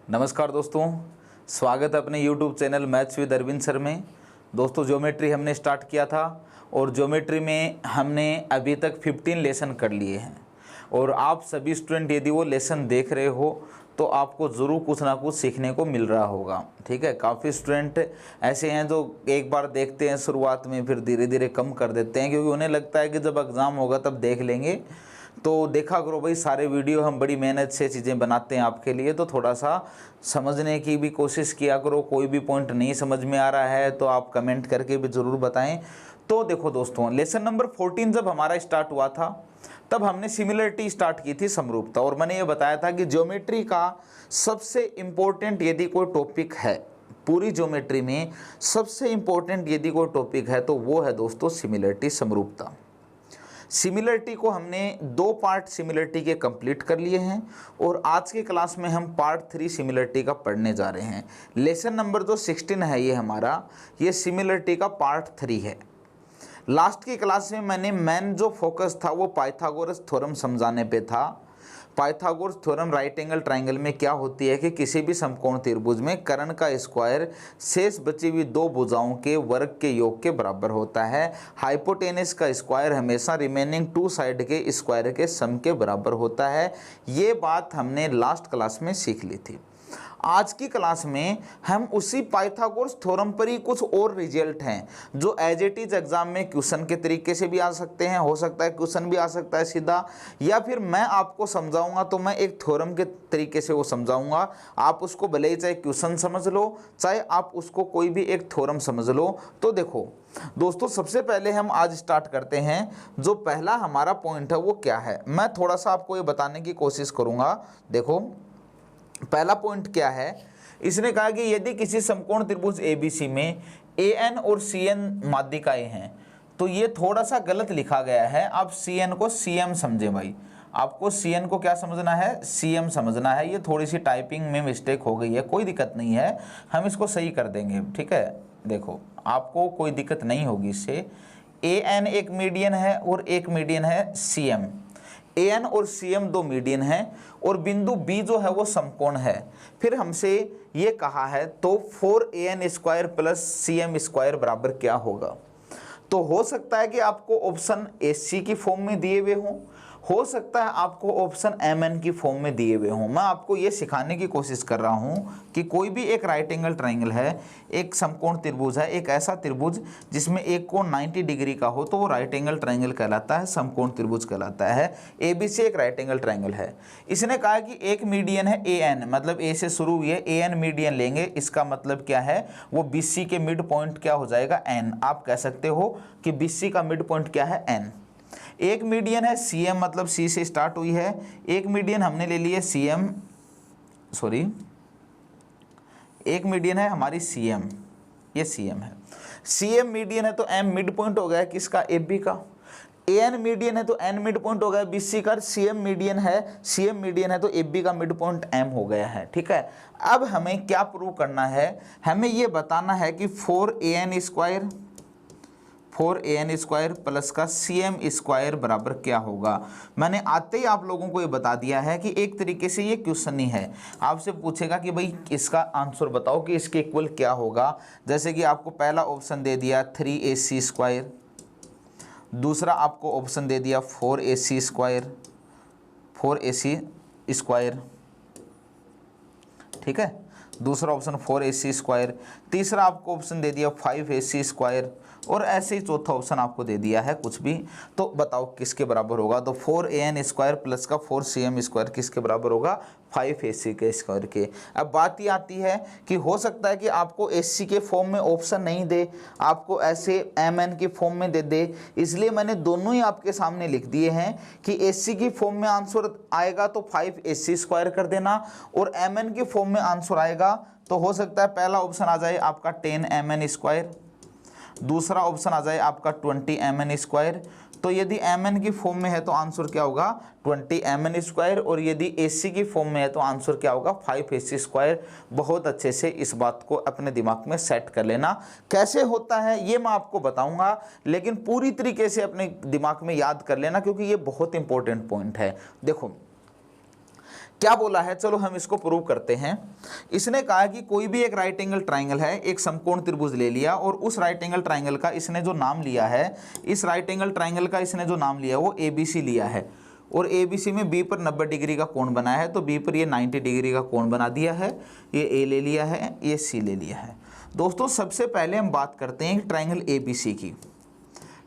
नमस्कार दोस्तों, स्वागत है अपने YouTube channel maths with Arvind sir में। दोस्तों ज्योमेट्री हमने स्टार्ट किया था और ज्योमेट्री में हमने अभी तक 15 लेसन कर लिए हैं और आप सभी स्टूडेंट यदि वो लेसन देख रहे हो तो आपको ज़रूर कुछ ना कुछ सीखने को मिल रहा होगा। ठीक है, काफ़ी स्टूडेंट ऐसे हैं जो एक बार देखते हैं शुरुआत में, फिर धीरे धीरे कम कर देते हैं क्योंकि उन्हें लगता है कि जब एग्ज़ाम होगा तब देख लेंगे। तो देखा करो भाई, सारे वीडियो हम बड़ी मेहनत से चीज़ें बनाते हैं आपके लिए, तो थोड़ा सा समझने की भी कोशिश किया करो। कोई भी पॉइंट नहीं समझ में आ रहा है तो आप कमेंट करके भी ज़रूर बताएं। तो देखो दोस्तों, लेसन नंबर 14 जब हमारा स्टार्ट हुआ था तब हमने सिमिलरिटी स्टार्ट की थी, समरूपता, और मैंने ये बताया था कि ज्योमेट्री का सबसे इम्पोर्टेंट यदि कोई टॉपिक है, पूरी ज्योमेट्री में सबसे इम्पोर्टेंट यदि कोई टॉपिक है तो वो है दोस्तों सिमिलरिटी, समरूपता। सिमिलरिटी को हमने 2 पार्ट सिमिलरिटी के कंप्लीट कर लिए हैं और आज के क्लास में हम पार्ट 3 सिमिलरिटी का पढ़ने जा रहे हैं। लेसन नंबर जो 16 है ये हमारा, ये सिमिलरिटी का पार्ट 3 है। लास्ट की क्लास में मैंने मेन जो फोकस था वो पाइथागोरस थ्योरम समझाने पे था। Pythagoras theorem right angle triangle में क्या होती है कि किसी भी समकोण त्रिभुज में कर्ण का स्क्वायर शेष बची हुई 2 भुजाओं के वर्ग के योग के बराबर होता है। हाइपोटेनस का स्क्वायर हमेशा रिमेनिंग 2 साइड के स्क्वायर के सम के बराबर होता है। ये बात हमने लास्ट क्लास में सीख ली थी। आज की क्लास में हम उसी पाइथागोरस थ्योरम पर ही कुछ और रिजल्ट हैं जो एज इट इज एग्जाम में क्वेश्चन के तरीके से भी आ सकते हैं, हो सकता है क्वेश्चन भी आ सकता है सीधा, या फिर मैं आपको समझाऊंगा तो मैं एक थ्योरम के तरीके से वो समझाऊंगा। आप उसको भले ही चाहे क्वेश्चन समझ लो, चाहे आप उसको कोई भी एक थ्योरम समझ लो। तो देखो दोस्तों, सबसे पहले हम आज स्टार्ट करते हैं। जो पहला हमारा पॉइंट है वो क्या है, मैं थोड़ा सा आपको ये बताने की कोशिश करूंगा। देखो पहला पॉइंट क्या है, इसने कहा कि यदि किसी समकोण त्रिभुज ABC में AN और CN माध्यिकाएं हैं, तो ये थोड़ा सा गलत लिखा गया है। आप CN को CM समझें भाई, आपको CN को क्या समझना है, CM समझना है। ये थोड़ी सी टाइपिंग में मिस्टेक हो गई है, कोई दिक्कत नहीं है, हम इसको सही कर देंगे। ठीक है, देखो आपको कोई दिक्कत नहीं होगी इससे। AN एक मीडियन है और एक मीडियन है CM। AN और CM 2 मीडियन हैं और बिंदु B जो है वो समकोण है। फिर हमसे ये कहा है तो 4AN square plus CM square बराबर क्या होगा। तो हो सकता है कि आपको ऑप्शन AC की फॉर्म में दिए हुए हों, हो सकता है आपको ऑप्शन MN की फॉर्म में दिए हुए हों। मैं आपको ये सिखाने की कोशिश कर रहा हूँ कि कोई भी एक राइट एंगल ट्राइंगल है, एक समकोण त्रिभुज है, एक ऐसा त्रिभुज जिसमें एक कोण 90 डिग्री का हो तो वो राइट एंगल ट्राइंगल कहलाता है, समकोण त्रिभुज कहलाता है। ABC एक राइट एंगल ट्राइंगल है। इसने कहा कि एक मीडियन है AN, मतलब A से शुरू हुई है, AN मीडियन लेंगे, इसका मतलब क्या है, वो BC के मिड पॉइंट क्या हो जाएगा, N। आप कह सकते हो कि BC का मिड पॉइंट क्या है, N। एक मीडियन है CM, मतलब C से स्टार्ट हुई है। एक मीडियन हमने ले ली है एक मीडियन है हमारी CM, ये CM है। CM मीडियन है तो M मिड पॉइंट हो गया किसका, AB का। AN मीडियन है तो N मिड पॉइंट हो गया BC का। CM मीडियन है तो AB का मिड पॉइंट M हो गया है। ठीक है, अब हमें क्या प्रूव करना है, हमें ये बताना है कि 4AN स्क्वायर प्लस का CM स्क्वायर बराबर क्या होगा। मैंने आते ही आप लोगों को ये बता दिया है कि एक तरीके से ये क्वेश्चन ही है। आपसे पूछेगा कि भाई इसका आंसर बताओ कि इसके इक्वल क्या होगा। जैसे कि आपको पहला ऑप्शन दे दिया 3AC स्क्वायर, दूसरा आपको ऑप्शन दे दिया 4AC स्क्वायर। ठीक है, दूसरा ऑप्शन 4AC स्क्वायर, तीसरा आपको ऑप्शन दे दिया 5AC स्क्वायर, और ऐसे ही चौथा ऑप्शन आपको दे दिया है कुछ भी। तो बताओ किसके बराबर होगा। तो 4AN स्क्वायर प्लस का 4CM स्क्वायर किसके बराबर होगा, 5AC के स्क्वायर के। अब बात ये आती है कि हो सकता है कि आपको AC के फॉर्म में ऑप्शन नहीं दे, आपको ऐसे MN की फॉर्म में दे दे, इसलिए मैंने दोनों ही आपके सामने लिख दिए हैं कि AC की फॉर्म में आंसर आएगा तो 5AC स्क्वायर कर देना, और MN की फॉर्म में आंसर आएगा तो हो सकता है पहला ऑप्शन आ जाए आपका 10MN स्क्वायर, दूसरा ऑप्शन आ जाए आपका 20MN स्क्वायर। तो यदि MN की फॉर्म में है तो आंसर क्या होगा, 20MN स्क्वायर, और यदि AC की फॉर्म में है तो आंसर क्या होगा, 5AC स्क्वायर। बहुत अच्छे से इस बात को अपने दिमाग में सेट कर लेना। कैसे होता है ये मैं आपको बताऊंगा, लेकिन पूरी तरीके से अपने दिमाग में याद कर लेना क्योंकि ये बहुत इंपॉर्टेंट पॉइंट है। देखो क्या बोला है, चलो हम इसको प्रूव करते हैं। इसने कहा कि कोई भी एक राइट एंगल ट्राइंगल है, एक समकोण त्रिभुज ले लिया और उस राइट एंगल ट्राइंगल का इसने जो नाम लिया है, इस राइट एंगल ट्राइंगल का इसने जो नाम लिया वो ABC लिया है और ABC में B पर 90 डिग्री का कोण बनाया है, तो B पर ये 90 डिग्री का कोण बना दिया है, ये A ले लिया है, ये C ले लिया है। दोस्तों सबसे पहले हम बात करते हैं ट्राइंगल ABC की।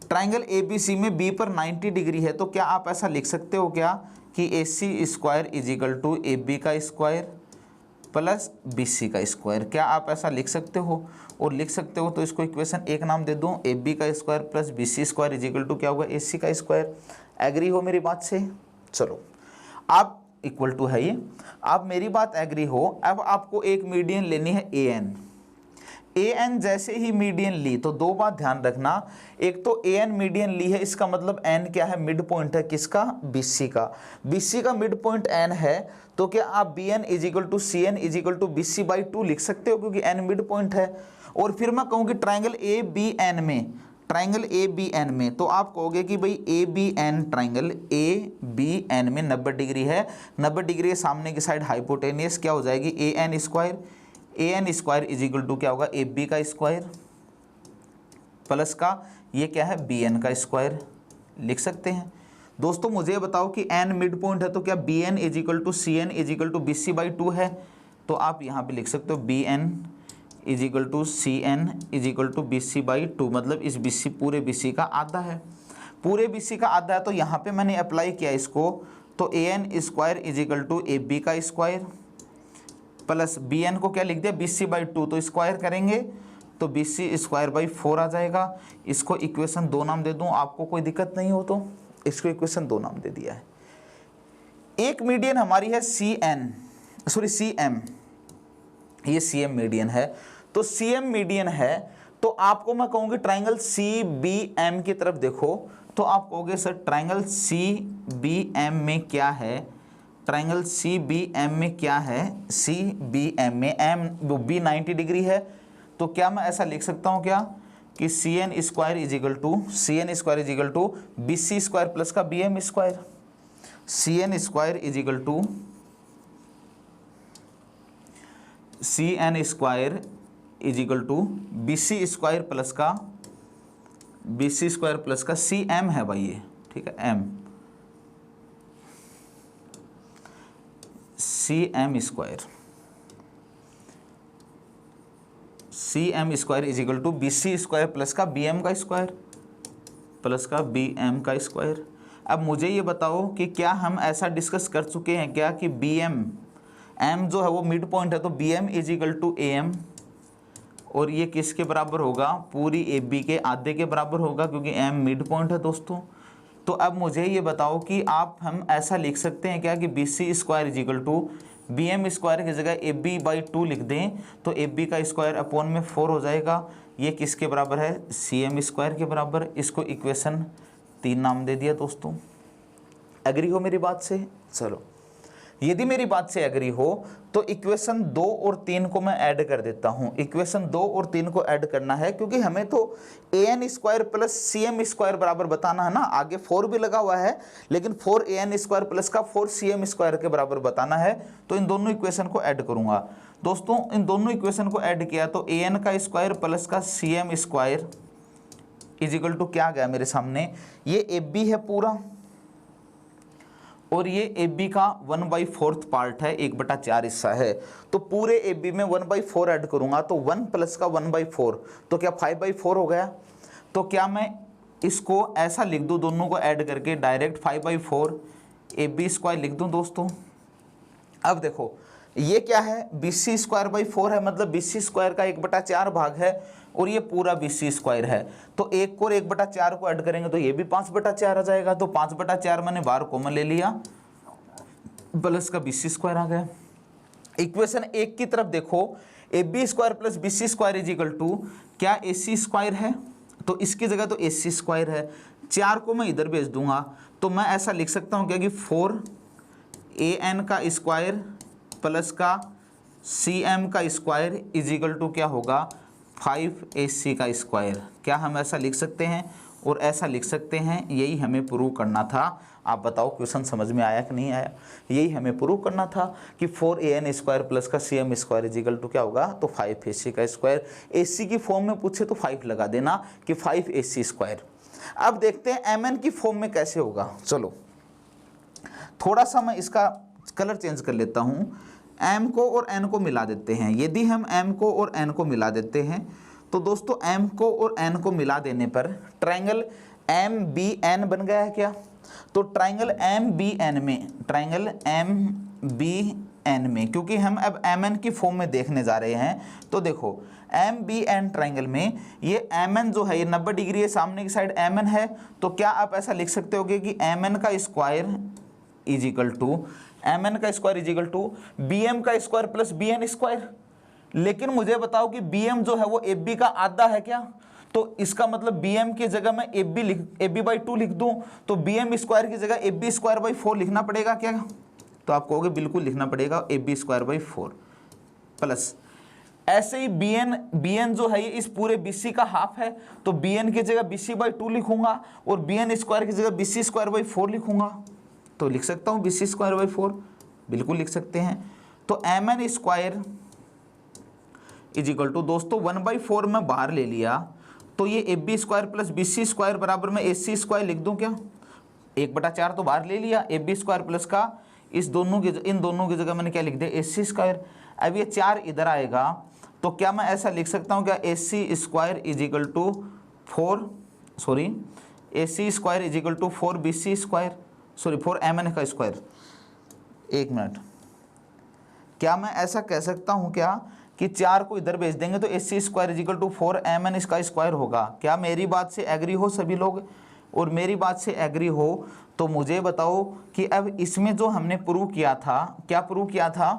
ट्राइंगल ABC में B पर 90 डिग्री है, तो क्या आप ऐसा लिख सकते हो क्या कि AC square is equal to AB का स्क्वायर प्लस BC का स्क्वायर, क्या आप ऐसा लिख सकते हो? और लिख सकते हो तो इसको इक्वेशन 1 नाम दे दूं, AB का square plus BC square is equal to क्या होगा, AC का स्क्वायर। एग्री हो मेरी बात से? चलो आप इक्वल टू है ये, आप मेरी बात एग्री हो। अब आपको एक मीडियन लेनी है AN जैसे ही मीडियन ली तो दो बात ध्यान रखना, एक तो AN मीडियन ली है, इसका मतलब N क्या है, मिड पॉइंट है किसका, BC का। BC का मिड पॉइंट N है, तो क्या आप BN is equal to CN is equal to BC by 2 लिख सकते हो, क्योंकि N मिड पॉइंट है। और फिर मैं कहूँ कि ट्राइंगल ABN में, ट्राइंगल ABN में, तो आप कहोगे कि भाई ABN ट्राइंगल ABN में 90 डिग्री है, 90 डिग्री के सामने की साइड हाइपोटेनियस क्या हो जाएगी, AN square is equal to क्या होगा, AB का स्क्वायर प्लस का ये क्या है, BN का स्क्वायर लिख सकते हैं। दोस्तों मुझे बताओ कि N मिड पॉइंट है, तो क्या BN is equal to CN is equal to BC by 2 है, तो आप यहाँ पे लिख सकते हो BN is equal to CN is equal to BC by 2, मतलब इस BC पूरे BC का आधा है, पूरे BC का आधा है। तो यहाँ पे मैंने अप्लाई किया इसको, तो AN square is equal to AB का स्क्वायर प्लस BN को क्या लिख दिया, BC बाई 2, तो स्क्वायर करेंगे तो BC स्क्वायर बाई 4 आ जाएगा। इसको इक्वेशन 2 नाम दे दूं, आपको कोई दिक्कत नहीं हो तो इसको इक्वेशन 2 नाम दे दिया है। एक मीडियन हमारी है CM, ये CM मीडियन है, तो CM मीडियन है, तो आपको मैं कहूँगी ट्राइंगल CBM की तरफ देखो, तो आप कहोगे सर ट्राइंगल CBM में क्या है, ट्राइंगल CBM में क्या है, CBM में B 90 डिग्री है, तो क्या मैं ऐसा लिख सकता हूँ क्या कि CN square is equal to BC square plus का BM square, CN square is equal to BC square plus का CM है भाई ये, ठीक है, M CM square is equal to BC square plus का BM का स्क्वायर प्लस का BM का स्क्वायर। अब मुझे ये बताओ कि क्या हम ऐसा डिस्कस कर चुके हैं क्या कि M जो है वो मिड पॉइंट है, तो BM is equal to AM, और ये किसके बराबर होगा, पूरी AB के आधे के बराबर होगा, क्योंकि M मिड पॉइंट है दोस्तों। तो अब मुझे ये बताओ कि हम ऐसा लिख सकते हैं क्या कि BC square is equal to BM square की जगह AB बाई 2 लिख दें, तो AB का स्क्वायर अपॉन में 4 हो जाएगा। ये किसके बराबर है, CM स्क्वायर के बराबर। इसको इक्वेशन 3 नाम दे दिया दोस्तों। एग्री हो मेरी बात से? चलो यदि मेरी बात से एग्री हो तो इक्वेशन 2 और 3 को मैं ऐड कर देता हूँ। इक्वेशन 2 और 3 को ऐड करना है, क्योंकि हमें तो AN square plus CM square बराबर बताना है ना, आगे 4 भी लगा हुआ है, लेकिन 4AN स्क्वायर प्लस का 4CM स्क्वायर के बराबर बताना है। तो इन दोनों इक्वेशन को ऐड करूँगा दोस्तों। इन दोनों इक्वेशन को ऐड किया तो AN का स्क्वायर प्लस का CM square is equal to क्या गया मेरे सामने, ये AB है पूरा, और ये AB का 1/4 पार्ट है, 1/4 हिस्सा है, तो पूरे AB में 1/4 ऐड करूंगा, तो 1 प्लस का 1/4, तो क्या 5/4 हो गया। तो क्या मैं इसको ऐसा लिख दूं, दोनों को ऐड करके डायरेक्ट 5/4 AB स्क्वायर लिख दूं दोस्तों। अब देखो ये क्या है, BC स्क्वायर बाई 4 है, मतलब BC स्क्वायर का 1/4 भाग है, और ये पूरा BC स्क्वायर है, तो 1 को 1/4 को ऐड करेंगे तो ये भी 5/4 आ जाएगा। तो 5/4 मैंने बाहर कॉमन ले लिया, प्लस का BC स्क्वायर आ गया। इक्वेशन 1 की तरफ देखो, AB square plus BC square is equal to क्या, AC स्क्वायर है, तो इसकी जगह तो AC स्क्वायर है, 4 को मैं इधर भेज दूंगा, तो मैं ऐसा लिख सकता हूँ क्या कि 4AN का स्क्वायर प्लस का CM का स्क्वायर इज इक्वल टू क्या होगा, 5AC का स्क्वायर। क्या हम ऐसा लिख सकते हैं? और ऐसा लिख सकते हैं। यही हमें प्रूव करना था। आप बताओ क्वेश्चन समझ में आया कि नहीं आया। यही हमें प्रूव करना था कि 4an² प्लस का cm² इजिकल टू क्या होगा, तो 5ac का स्क्वायर। ac की फॉर्म में पूछे तो 5 लगा देना कि 5ac²। अब देखते हैं mn की फॉर्म में कैसे होगा। चलो थोड़ा सा मैं इसका कलर चेंज कर लेता हूँ। m को और n को मिला देते हैं। यदि हम m को और n को मिला देते हैं तो दोस्तों m को और n को मिला देने पर ट्रायंगल MBN बन गया है क्या। तो ट्रायंगल MBN में, ट्रायंगल MBN में, क्योंकि हम अब MN की फॉर्म में देखने जा रहे हैं, तो देखो MBN ट्रायंगल में ये MN जो है ये 90 डिग्री है, सामने की साइड MN है। तो क्या आप ऐसा लिख सकते होगे कि MN का स्क्वायर इजिकल टू BM का स्क्वायर प्लस BN²। लेकिन मुझे बताओ कि BM जो है वो AB का आधा है क्या। तो इसका मतलब BM की जगह मैं AB/2 लिख दूं तो BM² की जगह AB²/4 लिखना पड़ेगा क्या। तो आप कहोगे बिल्कुल लिखना पड़ेगा AB²/4 प्लस। ऐसे ही BN जो है ये इस पूरे BC का हाफ है, तो BN की जगह BC/2 लिखूंगा और BN² की जगह BC²/4 लिखूंगा। तो लिख सकता हूँ BC²/4, बिल्कुल लिख सकते हैं। तो MN² इजिकल टू दोस्तों 1/4 में बाहर ले लिया तो ये AB² प्लस BC² बराबर में AC² लिख दूं क्या। 1/4 तो बाहर ले लिया, AB² प्लस का इन दोनों की जगह मैंने क्या लिख दिया, AC²। अब ये 4 इधर आएगा तो क्या मैं ऐसा लिख सकता हूँ क्या, AC² इजिकल टू 4 MN का स्क्वायर। 1 मिनट, क्या मैं ऐसा कह सकता हूँ क्या कि 4 को इधर भेज देंगे तो AC² इजिकल टू 4 MN इसका स्क्वायर होगा। क्या मेरी बात से एग्री हो सभी लोग। और मेरी बात से एग्री हो तो मुझे बताओ कि अब इसमें जो हमने प्रूव किया था, क्या प्रूव किया था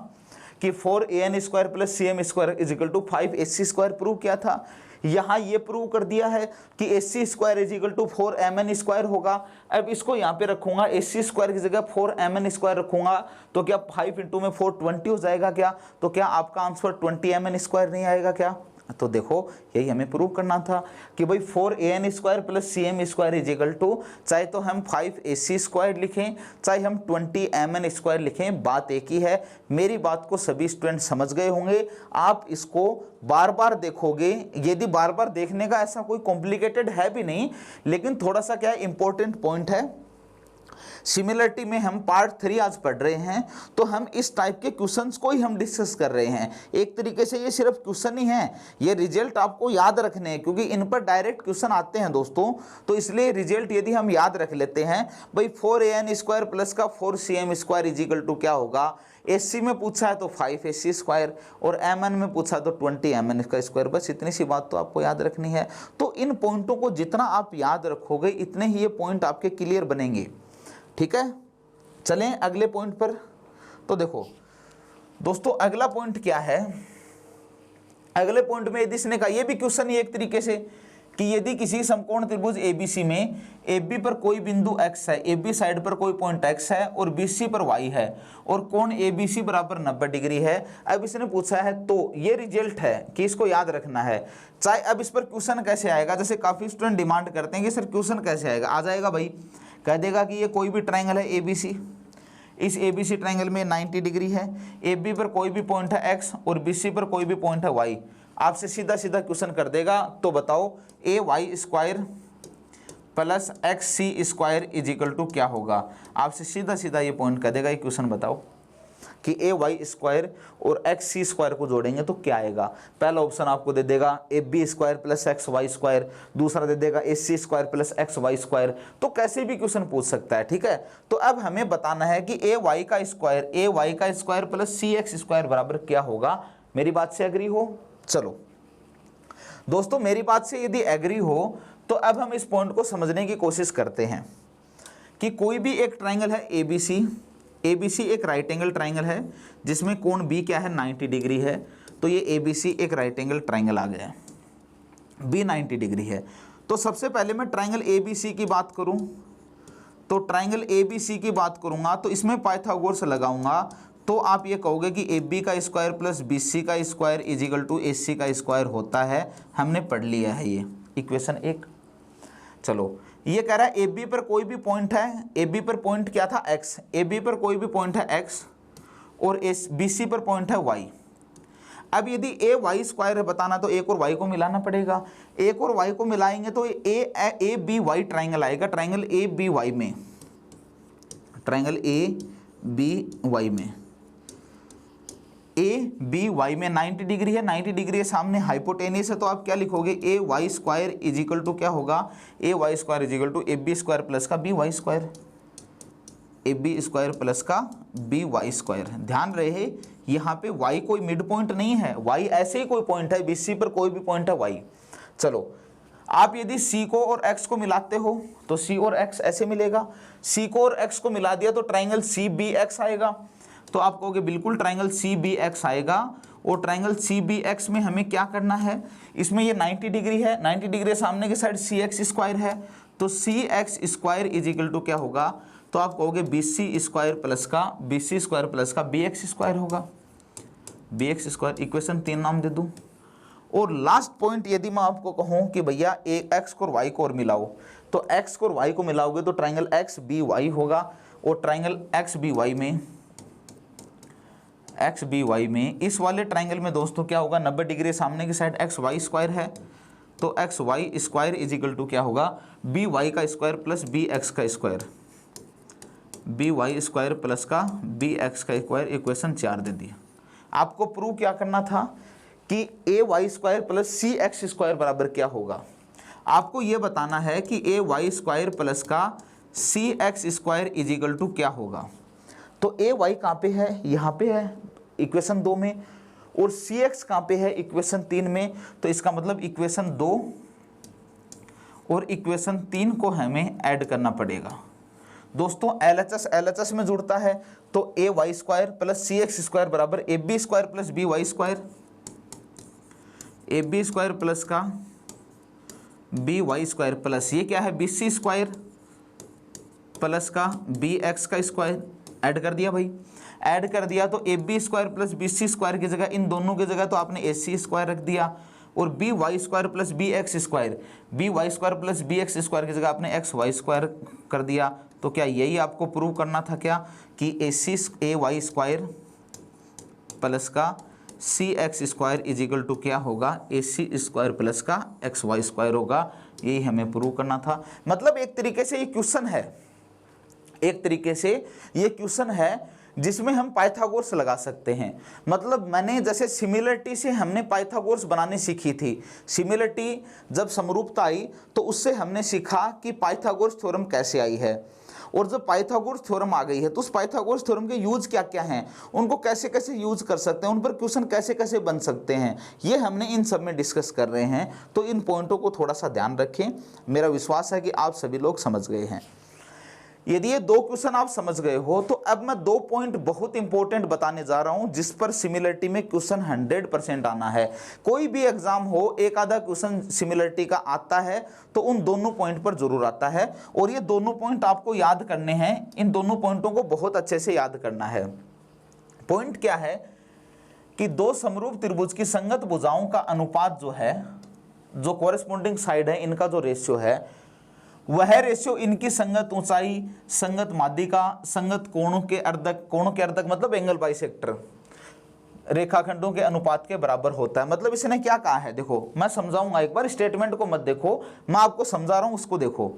कि 4an² plus cm² is equal to 5ac² prove किया था। यहाँ ये प्रूव कर दिया है कि AC² इजिकल टू 4MN² होगा। अब इसको यहाँ पे रखूंगा, AC² की जगह 4MN² रखूंगा तो क्या 5 × में 4 20 हो जाएगा क्या। तो क्या आपका आंसर 20MN² नहीं आएगा क्या। तो देखो यही हमें प्रूव करना था कि भाई 4an² plus cm² is equal to, चाहे तो हम 5ac² लिखें चाहे हम 20MN² लिखें, बात एक ही है। मेरी बात को सभी स्टूडेंट समझ गए होंगे। आप इसको बार बार देखोगे, यदि बार बार देखने का ऐसा कोई कॉम्प्लिकेटेड है भी नहीं, लेकिन थोड़ा सा क्या इंपॉर्टेंट पॉइंट है। सिमिलरिटी में हम पार्ट 3 आज पढ़ रहे हैं, तो हम इस टाइप के क्वेश्चंस को ही हम डिस्कस कर रहे हैं। एक तरीके से ये सिर्फ क्वेश्चन ही है, ये रिजल्ट आपको याद रखने हैं, क्योंकि इन पर डायरेक्ट क्वेश्चन आते हैं दोस्तों। तो इसलिए रिजल्ट यदि हम याद रख लेते हैं, भाई 4an² प्लस का 4cm² इजिकल टू क्या होगा। AC में पूछा है तो 5ac² और MN में पूछा तो 20MN का स्क्वायर। बस इतनी सी बात तो आपको याद रखनी है। तो इन पॉइंटों को जितना आप याद रखोगे इतने ही ये पॉइंट आपके क्लियर बनेंगे, ठीक है। चलें अगले पॉइंट पर। तो देखो दोस्तों अगला पॉइंट क्या है। अगले पॉइंट में यदि इसने कहा, ये भी क्वेश्चन ही एक तरीके से, कि यदि किसी समकोण त्रिभुज ABC में AB पर कोई बिंदु x है, AB साइड पर कोई पॉइंट x है और BC पर y है और कोण ABC बराबर 90 डिग्री है। अब इसने पूछा है, तो ये रिजल्ट है कि इसको याद रखना है। चाहे अब इस पर क्वेश्चन कैसे आएगा, जैसे काफी स्टूडेंट डिमांड करते हैं कि सर क्वेश्चन कैसे आएगा। आ जाएगा भाई, कह देगा कि ये कोई भी ट्रायंगल है ABC, इस ABC ट्रायंगल में 90 डिग्री है, AB पर कोई भी पॉइंट है x और BC पर कोई भी पॉइंट है y। आपसे सीधा सीधा क्वेश्चन कर देगा, तो बताओ AY² plus XC² is equal to क्या होगा। आपसे सीधा सीधा ये पॉइंट कर देगा, ये क्वेश्चन बताओ कि AY² और XC² को जोड़ेंगे तो क्या आएगा। पहला ऑप्शन आपको दे देगा AB² प्लस XY², दूसरा दे देगा AC² प्लस XY²। तो कैसे भी क्वेश्चन पूछ सकता है, ठीक है। तो अब हमें बताना है कि AY का स्क्वायर प्लस CX² बराबर क्या होगा। मेरी बात से एग्री हो। चलो दोस्तों मेरी बात से यदि एग्री हो तो अब हम इस पॉइंट को समझने की कोशिश करते हैं कि कोई भी एक ट्रायंगल है ABC एक राइट एंगल ट्रायंगल है जिसमें कोण B क्या है 90 डिग्री है। तो ये ABC एक राइट एंगल ट्रायंगल आ गया है, B 90 डिग्री है। तो सबसे पहले मैं ट्रायंगल ABC की बात करूं, तो ट्रायंगल ABC की बात करूंगा तो इसमें पाइथागोरस लगाऊंगा, तो आप ये कहोगे कि AB का स्क्वायर प्लस BC का स्क्वायर इजिकल टू AC का स्क्वायर होता है। हमने पढ़ लिया है ये इक्वेशन 1। चलो ये कह रहा है ए बी पर कोई भी पॉइंट है, ए बी पर पॉइंट क्या था एक्स, ए बी पर कोई भी पॉइंट है एक्स और बी सी पर पॉइंट है वाई। अब यदि ए वाई स्क्वायर है बताना तो एक और वाई को मिलाना पड़ेगा, एक और वाई को मिलाएंगे तो ए बी वाई ट्राइंगल आएगा, ट्राइंगल ए बी वाई में, ट्राइंगल ए बी वाई में, ए बी वाई में 90 डिग्री है, 90 डिग्री है, सामने हाइपोटेनियस है, तो आप क्या लिखोगे A Y square is equal to क्या होगा, A Y square is equal to A B square plus का B Y square, A B square plus का बी वाई स्क्वायर। ध्यान रहे यहाँ पे y कोई मिड पॉइंट नहीं है, y ऐसे ही कोई पॉइंट है, BC पर कोई भी पॉइंट है y। चलो आप यदि c को और x को मिलाते हो तो c और x ऐसे मिलेगा, c को और x को मिला दिया तो ट्राइंगल CBX आएगा, तो आप कहोगे बिल्कुल ट्राइंगल CBX आएगा। और ट्राइंगल CBX में हमें क्या करना है, इसमें ये 90 डिग्री है, 90 डिग्री सामने की साइड CX स्क्वायर है, तो CX square is equal to क्या होगा, तो आप कहोगे BC स्क्वायर प्लस का BC स्क्वायर प्लस का BX स्क्वायर होगा, BX स्क्वायर। इक्वेशन 3 नाम दे दूं। और लास्ट पॉइंट यदि मैं आपको कहूं कि भैया x को और y को और मिलाओ, तो x को और y को मिलाओगे तो ट्राइंगल XBY होगा, और ट्राइंगल XBY में इस वाले ट्राइंगल में दोस्तों क्या होगा, 90 डिग्री सामने की साइड XY स्क्वायर है, तो XY square is equal to क्या होगा, BY का स्क्वायर प्लस BX का स्क्वायर, BY स्क्वायर प्लस का BX का स्क्वायर। इक्वेशन 4 दे दिया। आपको प्रूव क्या करना था कि AY square plus CX square बराबर क्या होगा, आपको ये बताना है कि AY स्क्वायर प्लस का CX square is equal to क्या होगा। तो AY कहाँ पे है, यहाँ पे है इक्वेशन 2 में, और CX कहाँ पे है, इक्वेशन 3 में। तो इसका मतलब इक्वेशन 2 और इक्वेशन 3 को हमें ऐड करना पड़ेगा। दोस्तों LHS में जुड़ता है, तो AY square plus CX square बराबर AB square plus BY square, AB square plus का BY स्क्वायर प्लस ये क्या है BC स्क्वायर प्लस का BX का स्क्वायर। ऐड कर दिया भाई, ऐड कर दिया तो AB square plus BC square की जगह, इन दोनों की जगह तो आपने AC स्क्वायर रख दिया, और BY square plus BX square, BY square plus BX square की जगह आपने XY स्क्वायर कर दिया। तो क्या यही आपको प्रूव करना था क्या कि AY स्क्वायर प्लस का CX square is equal to क्या होगा, AC स्क्वायर प्लस का XY स्क्वायर होगा। यही हमें प्रूव करना था। मतलब एक तरीके से ये क्वेश्चन है, एक तरीके से ये क्वेश्चन है जिसमें हम पाइथागोरस लगा सकते हैं। मतलब मैंने जैसे सिमिलरिटी से हमने पाइथागोरस बनानी सीखी थी, सिमिलरिटी जब समरूपता आई तो उससे हमने सीखा कि पाइथागोरस थ्योरम कैसे आई है, और जब पाइथागोरस थ्योरम आ गई है तो उस पाइथागोरस थ्योरम के यूज क्या क्या हैं, उनको कैसे कैसे यूज कर सकते हैं, उन पर क्वेश्चन कैसे कैसे बन सकते हैं, ये हमने इन सब में डिस्कस कर रहे हैं। तो इन पॉइंटों को थोड़ा सा ध्यान रखें। मेरा विश्वास है कि आप सभी लोग समझ गए हैं। यदि ये 2 क्वेश्चन आप समझ गए हो तो अब मैं 2 पॉइंट बहुत इंपॉर्टेंट बताने जा रहा हूं जिस पर सिमिलरिटी में क्वेश्चन 100% आना है। कोई भी एग्जाम हो, एक आधा क्वेश्चन सिमिलरिटी का आता है तो उन दोनों पॉइंट पर जरूर आता है, और ये दोनों पॉइंट आपको याद करने हैं। इन दोनों पॉइंटों को बहुत अच्छे से याद करना है। पॉइंट क्या है कि 2 समरूप त्रिभुज की संगत भुजाओं का अनुपात जो है, जो कोरेस्पोंडिंग साइड है, इनका जो रेशियो है वह रेशियो इनकी संगत ऊंचाई, संगत माध्यिका, संगत कोणों के अर्धक मतलब एंगल बाइसेक्टर, रेखाखंडों के अनुपात के बराबर होता है। मतलब इसने क्या कहा है, देखो मैं समझाऊंगा, एक बार स्टेटमेंट को मत देखो, मैं आपको समझा रहा हूं, उसको देखो।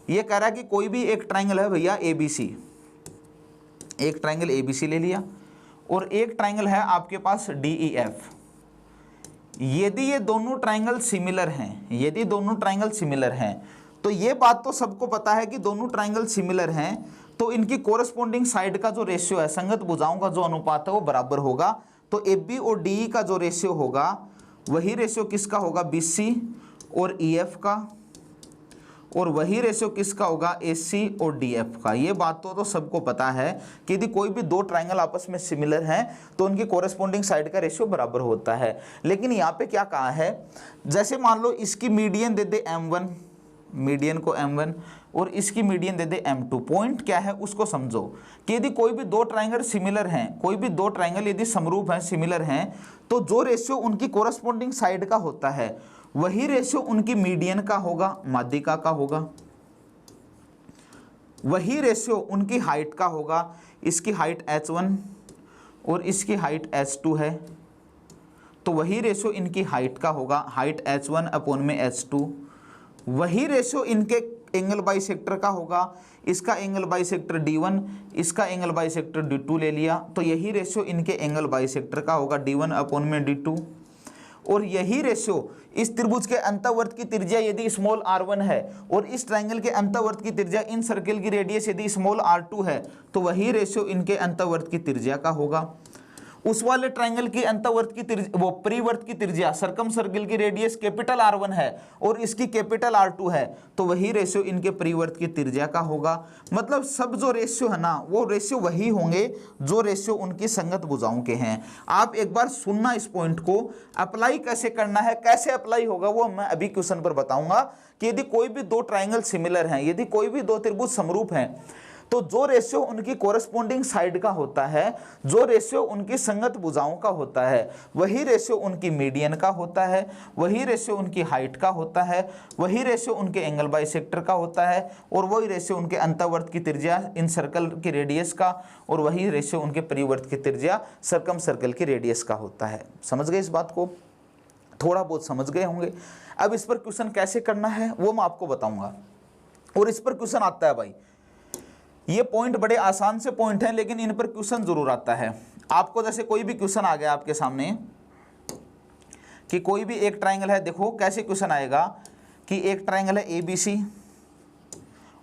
ये कह रहा है कि कोई भी एक ट्राइंगल है भैया ABC, एक ट्राइंगल ABC ले लिया, और एक ट्राइंगल है आपके पास DEF। यदि ये दोनों ट्राइंगल सिमिलर हैं, यदि दोनों ट्राइंगल सिमिलर हैं, तो ये बात तो सबको पता है कि दोनों ट्राइंगल सिमिलर हैं, तो इनकी कोरेस्पोंडिंग साइड का जो रेशियो है, संगत भुजाओं का जो अनुपात है वो बराबर होगा। तो AB और DE का जो रेशियो होगा वही रेशियो किसका होगा, BC और EF का, और वही रेशियो किसका होगा, AC और DF का। ये बात तो सबको पता है कि यदि कोई भी 2 ट्राइंगल आपस में सिमिलर हैं तो उनकी कोरेस्पोंडिंग साइड का रेशियो बराबर होता है। लेकिन यहाँ पे क्या कहा है, जैसे मान लो इसकी मीडियन दे दे M1, मीडियन को M1, और इसकी मीडियन दे दे M2। पॉइंट क्या है उसको समझो कि यदि कोई भी 2 ट्राइंगल सिमिलर हैं, कोई भी 2 ट्राइंगल यदि समरूप हैं, सिमिलर हैं, तो जो रेशियो उनकी कोरेस्पोंडिंग साइड का होता है वही रेशियो उनकी मीडियन का होगा, माध्यिका का होगा। वही रेशियो उनकी हाइट का होगा, इसकी हाइट h1 और इसकी हाइट h2 है, तो वही रेशियो इनकी हाइट का होगा, हाइट h1 अपॉन में h2। वही रेशियो इनके एंगल बाइसेक्टर का होगा, इसका एंगल बाइसेक्टर d1, इसका एंगल बाइसेक्टर d2 ले लिया, तो यही रेशियो इनके एंगल बाइसेक्टर का होगा d1 अपॉन में d2। और यही रेशियो इस त्रिभुज के अंतःवर्त की त्रिज्या यदि स्मॉल r1 है और इस ट्रायंगल के अंतःवर्त की त्रिज्या इन सर्किल की रेडियस यदि स्मॉल r2 है, तो वही रेशियो इनके अंतःवर्त की त्रिज्या का होगा। उस वाले ट्रायंगल की अंतःवर्त की त्रिज्या, वो परिवर्त की त्रिज्या सर्कम सर्किल की रेडियस कैपिटल R1 है और इसकी कैपिटल R2 है, तो वही रेशियो इनके परिवर्त की त्रिज्या का होगा। मतलब सब जो रेशियो है ना, वो रेशियो वही होंगे जो रेशियो उनकी संगत भुजाओं के हैं। आप एक बार सुनना, इस पॉइंट को अप्लाई कैसे करना है, कैसे अप्लाई होगा वो मैं अभी क्वेश्चन पर बताऊंगा। कि यदि कोई भी दो ट्राइंगल सिमिलर हैं, यदि कोई भी दो त्रिभुज समरूप हैं, तो जो रेशियो उनकी कोरस्पोंडिंग साइड का होता है, जो रेशियो उनकी संगत भुजाओं का होता है, वही रेशियो उनकी मीडियन का होता है, वही रेशियो उनकी हाइट का होता है, वही रेशियो उनके एंगल बाइसेक्टर का होता है, और वही रेशियो उनके अंतःवर्त की त्रिज्या इन सर्कल की रेडियस का, और वही रेशियो उनके परिवर्त की त्रिज्या सर्कम सर्कल की रेडियस का होता है। समझ गए इस बात को? थोड़ा बहुत समझ गए होंगे। अब इस पर क्वेश्चन कैसे करना है वो मैं आपको बताऊंगा। और इस पर क्वेश्चन आता है भाई, ये पॉइंट बड़े आसान से पॉइंट हैं, लेकिन इन पर क्वेश्चन जरूर आता है आपको। जैसे कोई भी क्वेश्चन आ गया आपके सामने कि कोई भी एक ट्रायंगल है, देखो कैसे क्वेश्चन आएगा कि एक ट्रायंगल है ABC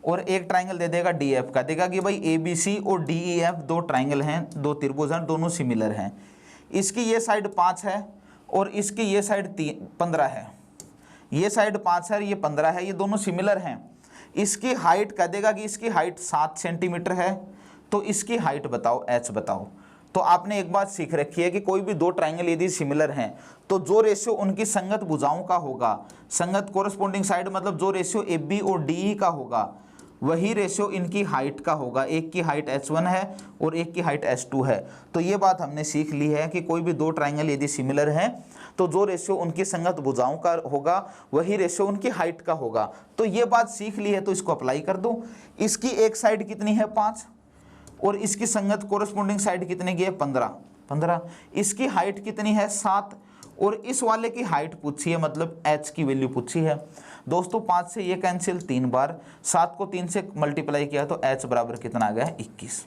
और एक ट्रायंगल दे देगा DF का, देगा कि भाई ABC और DEF दो ट्रायंगल हैं, दो त्रिभुज हैं, दोनों सिमिलर हैं। इसकी ये साइड 5 है और इसकी ये साइड 15 है, ये साइड 5 है, ये 15 है, ये दोनों सिमिलर हैं। इसकी हाइट कह देगा कि इसकी हाइट 7 सेंटीमीटर है, तो इसकी हाइट बताओ, h बताओ। तो आपने एक बात सीख रखी है कि कोई भी दो ट्रायंगल यदि सिमिलर हैं, तो जो रेशियो उनकी संगत भुजाओं का होगा, संगत कोरस्पोंडिंग साइड मतलब जो रेशियो AB और DE का होगा, वही रेशियो इनकी हाइट का होगा। एक की हाइट h1 है और एक की हाइट h2 है। तो ये बात हमने सीख ली है कि कोई भी दो ट्रायंगल यदि सिमिलर हैं, तो जो रेशियो उनकी संगत भुजाओं का होगा, वही रेशियो उनकी हाइट का होगा। तो ये बात सीख ली है, तो इसको अप्लाई कर दो। इसकी एक साइड कितनी है 5 और इसकी संगत कोरस्पोंडिंग साइड कितने की है 15। इसकी हाइट कितनी है 7 और इस वाले की हाइट पूछी है, मतलब h की वैल्यू पूछी है। दोस्तों 5 से ये कैंसिल 3 बार, 7 को 3 से मल्टीप्लाई किया तो h बराबर कितना आ गया 21।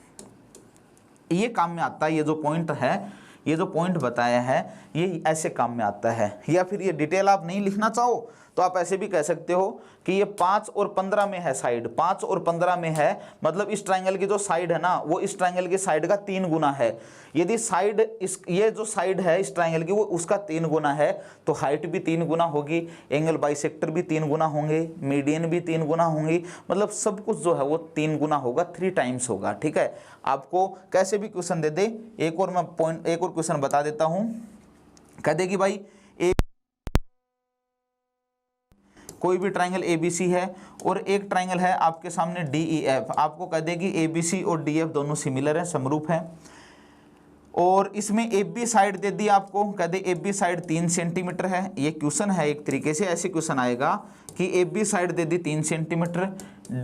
ये काम में आता है, ये जो पॉइंट है, ये जो पॉइंट बताया है, ये ऐसे काम में आता है। या फिर ये डिटेल आप नहीं लिखना चाहो तो आप ऐसे भी कह सकते हो कि ये 5 और 15 में है साइड, 5 और 15 में है, मतलब इस ट्रायंगल की जो साइड है ना, वो इस ट्रायंगल की साइड का 3 गुना है। यदि साइड ये जो साइड है इस ट्रायंगल की वो उसका 3 गुना है, तो हाइट भी 3 गुना होगी, एंगल बाइसेक्टर भी 3 गुना होंगे, मीडियन भी 3 गुना होंगी, मतलब सब कुछ जो है वो 3 गुना होगा, 3 टाइम्स होगा। ठीक है, आपको कैसे भी क्वेश्चन दे दे। एक और क्वेश्चन बता देता हूं, कह दे कि भाई कोई भी ट्रायंगल ABC है और एक ट्रायंगल है आपके सामने DEF, आपको कह दे कि ABC और DF दोनों सिमिलर हैं, समरूप हैं, और इसमें AB साइड दे दी आपको, कह दे AB साइड 3 सेंटीमीटर है। ये क्वेश्चन है एक तरीके से, ऐसे क्वेश्चन आएगा कि AB साइड दे दी 3 सेंटीमीटर,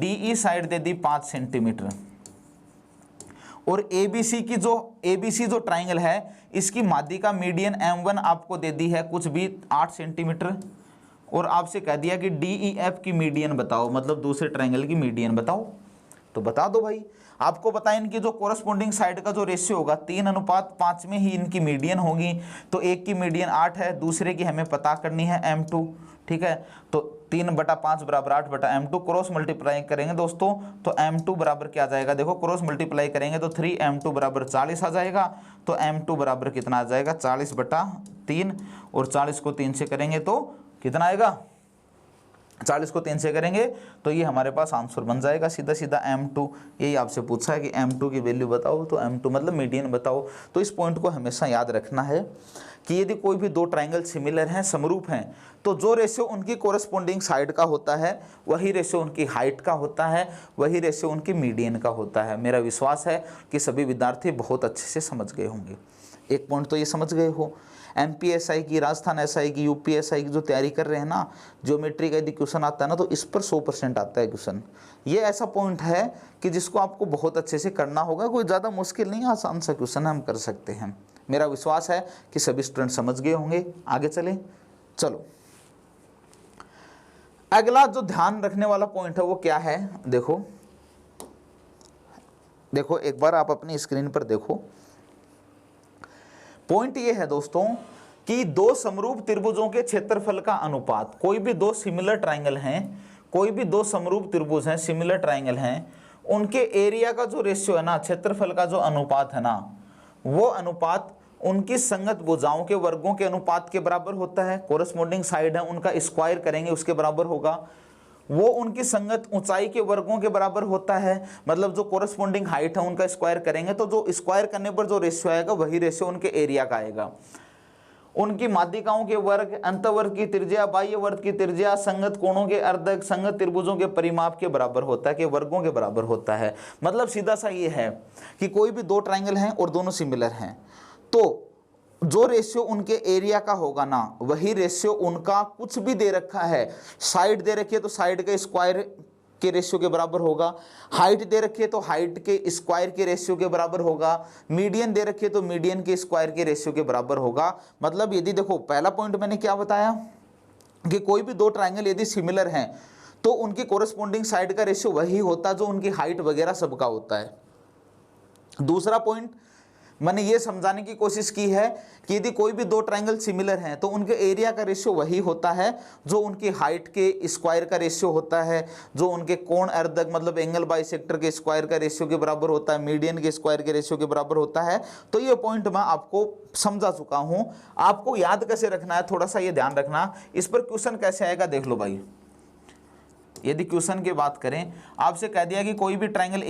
DE साइड दे दी 5 सेंटीमीटर, और ABC जो ट्रायंगल है इसकी माध्यिका मीडियन M1 आपको दे दी है कुछ भी 8 सेंटीमीटर, और आपसे कह दिया कि DEF की मीडियन बताओ, मतलब दूसरे ट्रायंगल की मीडियन बताओ। तो बता दो भाई, आपको पता है इनकी जो कोरस्पोंडिंग साइड का जो रेशियो होगा 3:5 में ही इनकी मीडियन होगी। तो एक की मीडियन 8 है, दूसरे की हमें पता करनी है M2। ठीक है, तो 3/5 बराबर 8/M2, क्रॉस मल्टीप्लाई करेंगे दोस्तों तो M2 बराबर क्या आ जाएगा, देखो क्रॉस मल्टीप्लाई करेंगे तो 3M2 बराबर 40 आ जाएगा। तो M2 बराबर कितना आ जाएगा 40/3, और 40 को 3 से करेंगे तो कितना आएगा, 40 को 3 से करेंगे तो ये हमारे पास आंसर बन जाएगा सीधा सीधा M2। यही आपसे पूछा है कि M2 की वैल्यू बताओ, तो M2 मतलब मीडियन बताओ। तो इस पॉइंट को हमेशा याद रखना है कि यदि कोई भी दो ट्रायंगल सिमिलर हैं, समरूप हैं, तो जो रेशियो उनकी कोरस्पोंडिंग साइड का होता है वही रेशियो उनकी हाइट का होता है, वही रेशियो उनकी मीडियन का होता है। मेरा विश्वास है कि सभी विद्यार्थी बहुत अच्छे से समझ गए होंगे। एक पॉइंट तो ये समझ गए हो। MPSI की, राजस्थान SI की, UPSI की जो तैयारी कर रहे हैं ना, ज्योमेट्री का यदि क्वेश्चन आता है ना तो इस पर 100% आता है क्वेश्चन। ये ऐसा पॉइंट है कि जिसको आपको बहुत अच्छे से करना होगा, कोई ज़्यादा मुश्किल नहीं, आसान सा क्वेश्चन हम कर सकते हैं। मेरा विश्वास है कि सभी स्टूडेंट समझ गए होंगे। आगे चलें, चलो अगला जो ध्यान रखने वाला पॉइंट है वो क्या है, देखो देखो एक बार आप अपनी स्क्रीन पर देखो। पॉइंट ये है दोस्तों कि दो समरूप त्रिभुजों के क्षेत्रफल का अनुपात, कोई भी दो सिमिलर ट्रायंगल हैं, कोई भी दो समरूप त्रिभुज हैं, सिमिलर ट्रायंगल हैं, उनके एरिया का जो रेशियो है ना, क्षेत्रफल का जो अनुपात है ना, वो अनुपात उनकी संगत भुजाओं के वर्गों के अनुपात के बराबर होता है। कोरस्पोंडिंग साइड है उनका स्क्वायर करेंगे उसके बराबर होगा। वो उनकी संगत ऊंचाई के वर्गों के बराबर होता है, मतलब जो कोरस्पोंडिंग हाइट है उनका स्क्वायर करेंगे तो जो स्क्वायर करने पर जो रेशियो आएगा वही रेशियो उनके एरिया का आएगा। उनकी माध्यिकाओं के वर्ग, अंतवर्ग की त्रिज्या, बाह्य वर्ग की त्रिज्या, संगत कोणों के अर्धक, संगत त्रिभुजों के परिमाप के बराबर होता है, कि वर्गों के बराबर होता है। मतलब सीधा सा ये है कि कोई भी दो ट्रायंगल हैं और दोनों सिमिलर हैं, तो जो रेशियो उनके एरिया का होगा ना, वही रेशियो उनका कुछ भी दे रखा है, साइड दे रखी है तो साइड के स्क्वायर के रेशियो के बराबर होगा, हाइट दे रखी है तो हाइट के स्क्वायर के रेशियो के बराबर होगा, मीडियन दे रखी है तो मीडियन के स्क्वायर के रेशियो के बराबर होगा। मतलब यदि देखो पहला पॉइंट मैंने क्या बताया कि कोई भी दो ट्रायंगल यदि सिमिलर हैं तो उनकी कोरस्पोंडिंग साइड का रेशियो वही होता है जो उनकी हाइट वगैरह सबका होता है। दूसरा पॉइंट मैंने ये समझाने की कोशिश की है कि यदि कोई भी दो ट्रायंगल सिमिलर हैं तो उनके एरिया का रेशियो वही होता है जो उनकी हाइट के स्क्वायर का रेशियो होता है, जो उनके कोण अर्धक मतलब एंगल बाइसेक्टर के स्क्वायर का रेशियो के बराबर होता है, मीडियन के स्क्वायर के रेशियो के बराबर होता है। तो ये पॉइंट मैं आपको समझा चुका हूँ। आपको याद कैसे रखना है, थोड़ा सा ये ध्यान रखना। इस पर क्वेश्चन कैसे आएगा देख लो भाई। यदि क्वेश्चन की बात करें, आपसे कह दिया कि कोई भी ट्रायंगल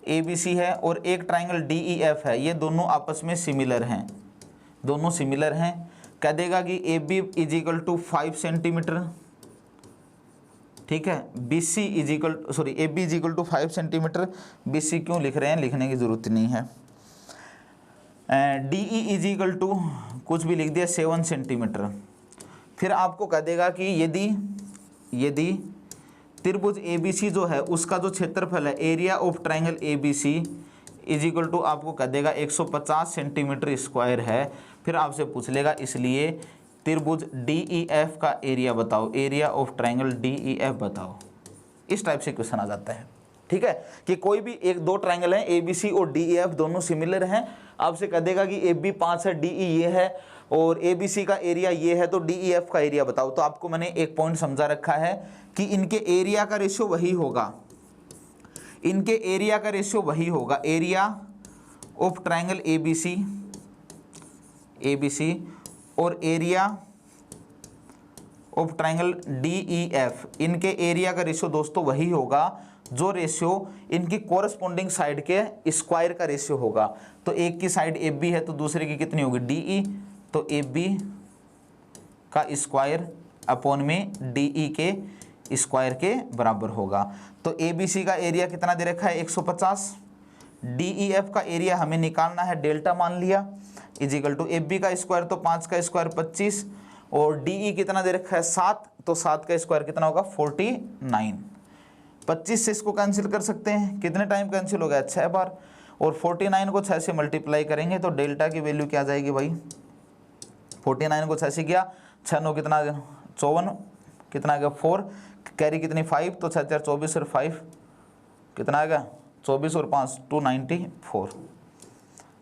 ABC है और एक ट्रायंगल DEF है, ये दोनों आपस में सिमिलर हैं, दोनों सिमिलर हैं। कह देगा कि AB = 5 सेंटीमीटर, ठीक है, AB = 5 सेंटीमीटर। BC क्यों लिख रहे हैं, लिखने की जरूरत नहीं है। DE = कुछ भी लिख दिया 7 सेंटीमीटर। फिर आपको कह देगा कि यदि त्रिभुज ABC जो है उसका जो क्षेत्रफल है, एरिया ऑफ ट्रायंगल ABC = आपको कह देगा 150 सेंटीमीटर स्क्वायर है। फिर आपसे पूछ लेगा इसलिए त्रिभुज DEF का एरिया बताओ, एरिया ऑफ ट्रायंगल DEF बताओ। इस टाइप से क्वेश्चन आ जाता है, ठीक है, कि कोई भी एक दो ट्रायंगल हैं ABC और DEF दोनों सिमिलर हैं। आपसे कह देगा कि AB 5 है, DE ये है और ABC का एरिया ये है, तो DEF का एरिया बताओ। तो आपको मैंने एक पॉइंट समझा रखा है कि इनके एरिया का रेशियो वही होगा, इनके एरिया का रेशियो वही होगा, एरिया ऑफ ट्रायंगल ABC और एरिया ऑफ ट्रायंगल DEF, इनके एरिया का रेशियो दोस्तों वही होगा जो रेशियो इनकी कोरस्पोंडिंग साइड के स्क्वायर का रेशियो होगा। तो एक की साइड AB है तो दूसरे की कितनी होगी, DE, तो AB का स्क्वायर अपॉन में DE के स्क्वायर के बराबर होगा। तो ABC का एरिया कितना दे रखा है, 150। DEF का एरिया हमें निकालना है, डेल्टा मान लिया, = AB का स्क्वायर तो 5 का स्क्वायर 25 और DE कितना दे रखा है 7, तो 7 का स्क्वायर कितना होगा 49। 25 से इसको कैंसिल कर सकते हैं, कितने टाइम कैंसिल हो गया 6 बार, और 49 को 6 से मल्टीप्लाई करेंगे तो डेल्टा की वैल्यू क्या आ जाएगी भाई, 49 को 6 से किया, 6 9 कितना 54, कितना आ गया 4, कैरी कितनी 5, तो 6 4 24 और 5 कितना आ गया 24 और 5 294।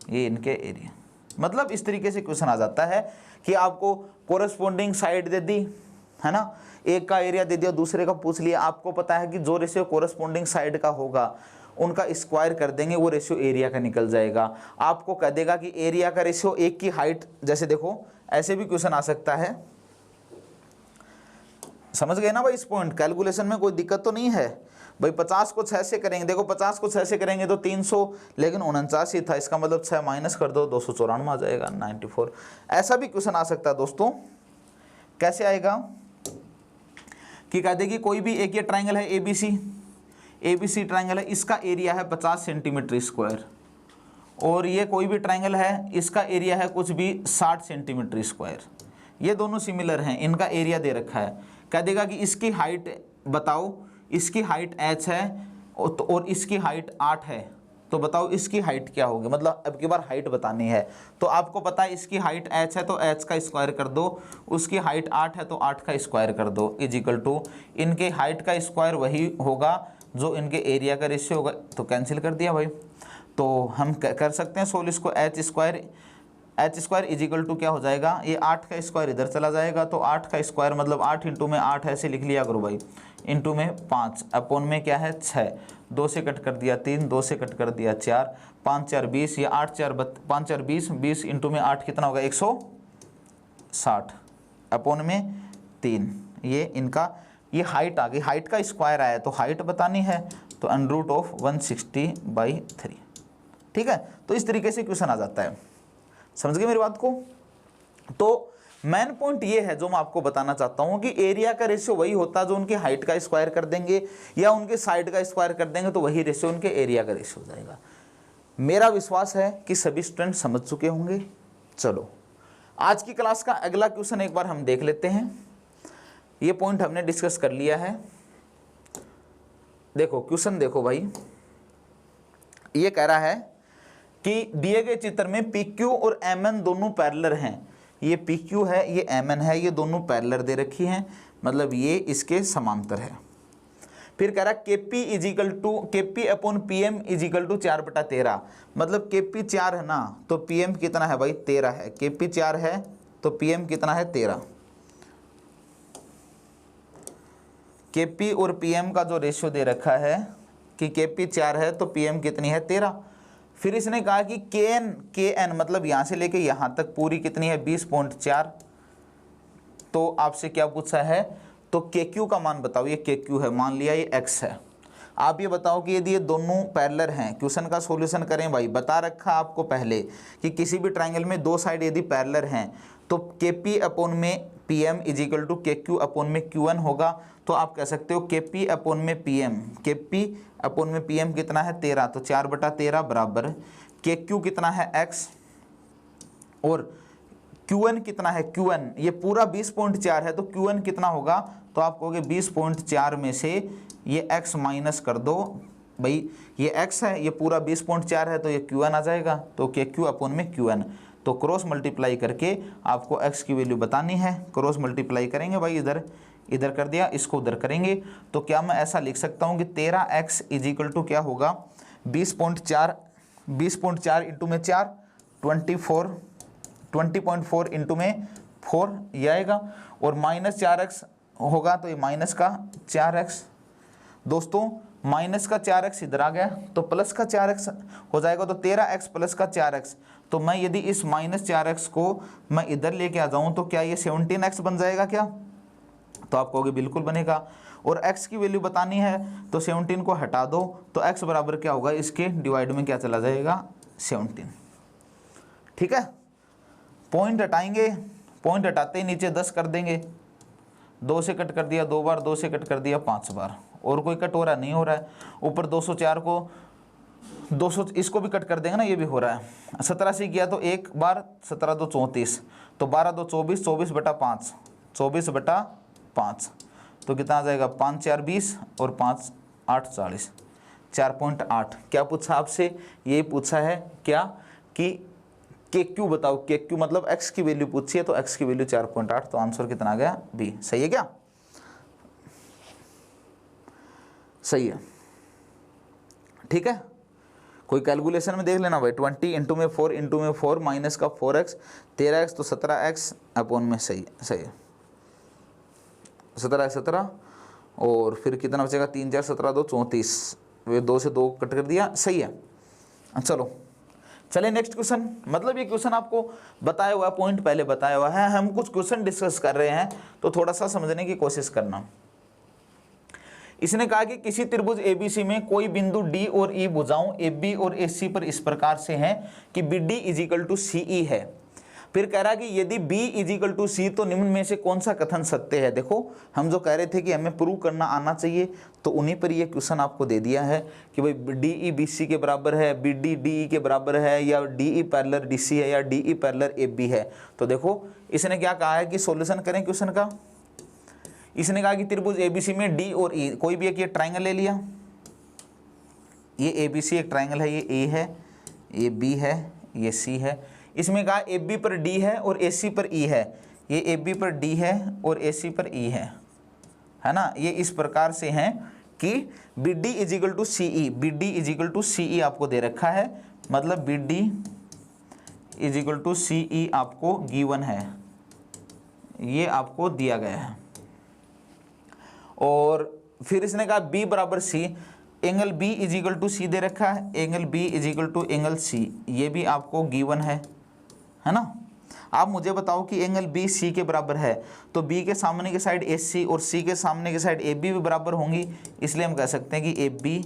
ये इनके एरिया, मतलब इस तरीके से क्वेश्चन आ जाता है कि आपको कोरस्पोंडिंग साइड दे दी है ना, एक का एरिया दे दिया, दूसरे का पूछ लिया। आपको पता है कि जो रेशियो कोरस्पोंडिंग साइड का होगा उनका स्क्वायर कर देंगे, वो रेशियो एरिया का निकल जाएगा। आपको कह देगा कि एरिया का रेशियो एक की हाइट, जैसे देखो ऐसे भी क्वेश्चन आ सकता है, समझ गए ना भाई इस पॉइंट, कैलकुलेशन में कोई दिक्कत तो नहीं है भाई। 50 को 6 से करेंगे, देखो 50 को 6 से करेंगे तो 300, लेकिन 49 ही था, इसका मतलब 6 माइनस कर दो 294 आ जाएगा 94। ऐसा भी क्वेश्चन आ सकता है दोस्तों। कैसे आएगा कि कह देगी कोई भी एक ये ट्रायंगल है ABC ट्रायंगल है, इसका एरिया है 50 सेंटीमीटर स्क्वायर और ये कोई भी ट्रायंगल है, इसका एरिया है कुछ भी 60 सेंटीमीटर स्क्वायर। ये दोनों सिमिलर हैं, इनका एरिया दे रखा है। कह देगा कि इसकी हाइट बताओ, इसकी हाइट h है और इसकी हाइट 8 है, तो बताओ इसकी हाइट क्या होगी। मतलब अब की बार हाइट बतानी है, तो आपको पता है इसकी हाइट h है तो h का स्क्वायर कर दो, उसकी हाइट 8 है तो 8 का स्क्वायर कर दो, इज इक्वल टू इनके हाइट का स्क्वायर वही होगा जो इनके एरिया का रेशियो होगा। तो कैंसिल कर दिया भाई। तो हम कर सकते हैं सोल्व इसको, H square is equal to क्या हो जाएगा, ये 8 का स्क्वायर इधर चला जाएगा, तो 8 का स्क्वायर मतलब 8 इंटू में 8 ऐसे लिख लिया करो भाई, इंटू में 5 अपॉन में क्या है 6, 2 से कट कर दिया 3, 2 से कट कर दिया 4, 5 4 20, ये 8 4 5 4 20, 20 इंटू में 8 कितना होगा 160 अपॉन में 3। ये इनका ये हाइट आ गई, हाइट का स्क्वायर आया तो हाइट बतानी है, तो √160/3। ठीक है, तो इस तरीके से क्वेश्चन आ जाता है। समझ गए मेरी बात को। तो मेन पॉइंट ये है जो मैं आपको बताना चाहता हूं कि एरिया का रेशियो वही होता है जो उनके हाइट का स्क्वायर कर देंगे या उनके साइड का स्क्वायर कर देंगे, तो वही रेशियो उनके एरिया का रेशियो हो जाएगा। मेरा विश्वास है कि सभी स्टूडेंट समझ चुके होंगे। चलो आज की क्लास का अगला क्वेश्चन एक बार हम देख लेते हैं। ये पॉइंट हमने डिस्कस कर लिया है। देखो क्वेश्चन देखो भाई, ये कह रहा है कि दिए गए चित्र में PQ और MN दोनों पैरेलल हैं। ये PQ है, ये MN है, ये दोनों पैरेलल दे रखी हैं, मतलब ये इसके समांतर है। फिर कह रहा KP upon PM is equal to 4/13, मतलब KP 4 है ना, तो PM कितना है भाई 13 है। KP 4 है तो PM कितना है 13। KP और PM का जो रेशियो दे रखा है कि KP 4 है तो PM कितनी है 13। फिर इसने कहा कि KN मतलब यहाँ से लेके यहाँ तक पूरी कितनी है 20.4। तो आपसे क्या पूछा है, तो KQ का मान बताओ। ये KQ है, मान लिया ये X है। आप ये बताओ कि यदि ये दोनों पैरेलल हैं, क्वेश्चन का सॉल्यूशन करें भाई। बता रखा आपको पहले कि किसी भी ट्रायंगल में दो साइड यदि पैरेलल हैं तो KP अपॉन में PM is equal to KQ upon में QN होगा। तो आप कह सकते हो KP अपॉन में PM, KP अपॉन में PM कितना है 13, तो 4/13 बराबर KQ कितना है X और QN कितना है QN। ये पूरा 20.4 है तो QN कितना होगा, तो आप कहोगे 20.4 में से ये X माइनस कर दो भाई। ये X है, ये पूरा 20.4 है तो ये QN आ जाएगा, तो KQ अपॉन में QN। तो क्रॉस मल्टीप्लाई करके आपको X की वैल्यू बतानी है। क्रॉस मल्टीप्लाई करेंगे भाई, इधर कर दिया, इसको उधर करेंगे, तो क्या मैं ऐसा लिख सकता हूँ कि 13X इज इक्वल टू क्या होगा 20.4 इंटू में 4 20.4 इंटू में 4 ये आएगा, और -4x होगा तो ये माइनस का 4x। दोस्तों माइनस का 4x इधर आ गया तो प्लस का 4x हो जाएगा, तो 13x प्लस का 4x। तो मैं यदि इस -4x को मैं इधर लेके आ जाऊं तो क्या ये 17x बन जाएगा क्या, तो आप कहोगे बिल्कुल बनेगा। और x की वैल्यू बतानी है तो 17 को हटा दो तो x बराबर क्या होगा, इसके डिवाइड में क्या चला जाएगा 17। ठीक है, पॉइंट हटाएंगे, पॉइंट हटाते ही नीचे 10 कर देंगे। 2 से कट कर दिया 2 बार, 2 से कट कर दिया 5 बार, और कोई कट हो रहा नहीं हो रहा है। ऊपर 204 को 200 इसको भी कट कर देंगे ना, ये भी हो रहा है। 17 से किया तो 1 बार, 17 2 34, तो 12 2 24, 24/5, 24/5, तो कितना आ जाएगा 5 4 20 और 5 8 40, 4.8। क्या पूछा आपसे, यही पूछा है क्या कि KQ बताओ। KQ मतलब X की वैल्यू पूछी है, तो X की वैल्यू 4.8, तो आंसर कितना आ गया B। सही है क्या, सही है। ठीक है, कोई कैलकुलेशन में देख लेना भाई। 20 इंटू में 4 इंटू में 4 माइनस का 4x 13x तो 17x अपॉन में सही है 17 और फिर कितना बचेगा 3 4 17 2 34, वे 2 से 2 कट कर दिया, सही है। चलिए नेक्स्ट क्वेश्चन। मतलब ये क्वेश्चन आपको बताया हुआ पॉइंट पहले बताया हुआ है, हम कुछ क्वेश्चन डिस्कस कर रहे हैं तो थोड़ा सा समझने की कोशिश करना। इसने कहा कि किसी त्रिभुज ABC में कोई बिंदु D और E भुजाओं AB और AC पर इस प्रकार से हैं कि BD is equal to CE है। फिर कह रहा है कि यदि B इजिकल टू सी तो निम्न में से कौन सा कथन सत्य है। देखो हम जो कह रहे थे कि हमें प्रूव करना आना चाहिए, तो उन्हीं पर ये क्वेश्चन आपको दे दिया है कि भाई DE BC के बराबर है, BD DE के बराबर है, या DE पैरेलल DC है, या DE पैरेलल AB है। तो देखो इसने क्या कहा है कि सॉल्यूशन करें क्वेश्चन का। इसने कहा कि त्रिभुज ABC में D और E, कोई भी एक ये ट्राइंगल ले लिया, ये ABC एक ट्राइंगल है, ये A है, ये B है, ये C है। इसमें कहा AB पर D है और AC पर E है, ये AB पर D है और AC पर E है ना। ये इस प्रकार से हैं कि BD is equal to CE, BD is equal to CE आपको दे रखा है, मतलब BD इजिकल टू CE आपको गिवन है, ये आपको दिया गया है। और फिर इसने कहा B बराबर C, angle B is equal to C दे रखा है, angle B is equal to angle C, ये भी आपको गिवन है ना। आप मुझे बताओ कि एंगल B C के बराबर है, तो B के सामने की साइड AC और C के सामने की साइड AB भी बराबर होंगी, इसलिए हम कह सकते हैं कि AB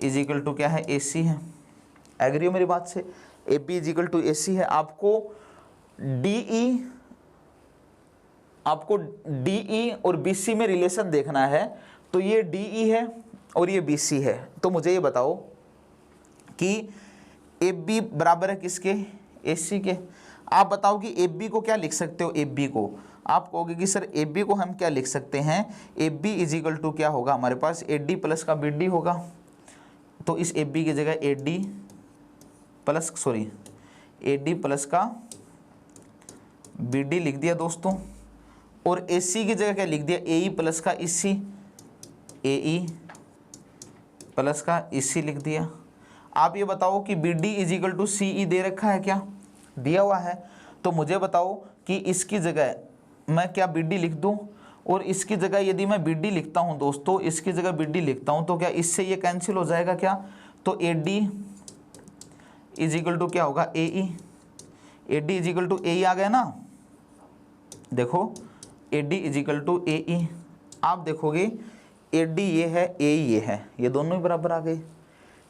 इजिकल टू क्या है, AC है। एग्री हो मेरी बात से? AB इजिकल टू AC है। आपको DE और BC में रिलेशन देखना है, तो ये DE है और ये BC है। तो मुझे ये बताओ कि AB बराबर है किसके, AC के। आप बताओ कि AB को क्या लिख सकते हो, AB को आप कहोगे कि सर AB को हम क्या लिख सकते हैं, AB इजिकल टू क्या होगा हमारे पास, AD प्लस का BD होगा। तो इस AB की जगह AD प्लस का BD लिख दिया दोस्तों, और AC की जगह क्या लिख दिया, AE प्लस का EC, AE प्लस का EC लिख दिया। आप ये बताओ कि BD इजिकल टू CE दे रखा है क्या, दिया हुआ है। तो मुझे बताओ कि इसकी जगह मैं क्या BD लिख दूं, और इसकी जगह यदि मैं BD लिखता हूं दोस्तों, इसकी जगह BD लिखता हूं, तो क्या इससे ये कैंसिल हो जाएगा क्या। तो AD इजिकल टू क्या होगा, AE, AD is equal to AE आ गया ना। देखो AD इजिकल टू AE, आप देखोगे AD ये है, AE ये है, ये दोनों ही बराबर आ गए।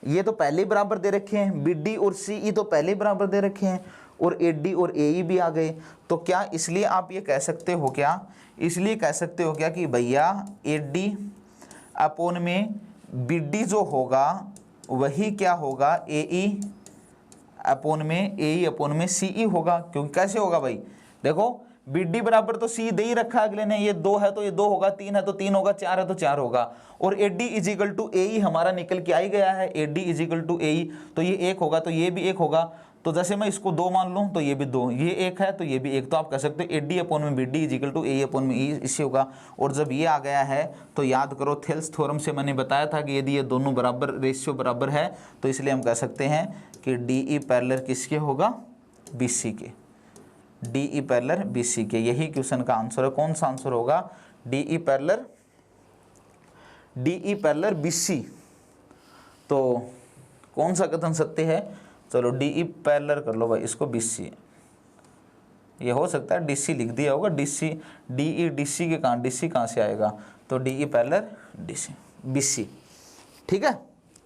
ये तो पहले ही बराबर दे रखे हैं, BD और CE तो पहले ही बराबर दे रखे हैं, और AD और AE भी आ गए। तो क्या इसलिए आप ये कह सकते हो क्या, इसलिए कह सकते हो क्या कि भैया AD अपोन में BD जो होगा वही क्या होगा, AE अपोन में CE होगा। क्योंकि कैसे होगा भाई, देखो BD बराबर तो C दे ही रखा है अगले ने, ये 2 है तो ये 2 होगा, 3 है तो 3 होगा, 4 है तो 4 होगा, और AD इजिकल टू AE हमारा निकल के आ ही गया है, AD इजिकल टू AE, तो ये 1 होगा तो ये भी 1 होगा। तो जैसे मैं इसको 2 मान लूँ तो ये भी 2, ये 1 है तो ये भी 1, तो आप कह सकते हो AD अपोन में BD is equal to AE upon में E इससे होगा। और जब ये आ गया है तो याद करो थेल्स थ्योरम से मैंने बताया था कि यदि ये दोनों बराबर, रेशियो बराबर है, तो इसलिए हम कह सकते हैं कि DE पैरेलल किसके होगा, BC के, DE पैरेलल BC के। यही क्वेश्चन का आंसर है। कौन सा आंसर होगा, DE पैरेलल BC। तो कौन सा कथन सत्य है, चलो DE पैरेलल कर लो भाई इसको BC, ये हो सकता है DC लिख दिया होगा, DC DE DC के कहाँ, DC कहाँ से आएगा, तो DE पैरेलल BC। ठीक है,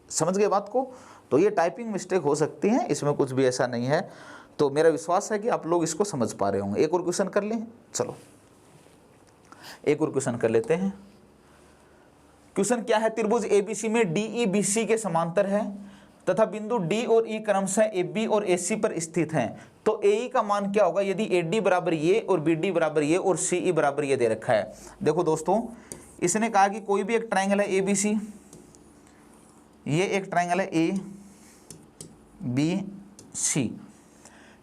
समझ गए बात को। तो ये टाइपिंग मिस्टेक हो सकती है, इसमें कुछ भी ऐसा नहीं है। तो मेरा विश्वास है कि आप लोग इसको समझ पा रहे होंगे। एक और क्वेश्चन कर लें, चलो एक और क्वेश्चन कर लेते हैं। क्वेश्चन क्या है, त्रिभुज ABC में DE BC के समांतर है तथा बिंदु D और E क्रमशः AB और AC पर स्थित हैं, तो AE का मान क्या होगा यदि AD बराबर ये और BD बराबर ये और CE बराबर ये दे रखा है। देखो दोस्तों, इसने कहा कि कोई भी एक ट्राइंगल है ABC, ये एक ट्राइंगल है ABC,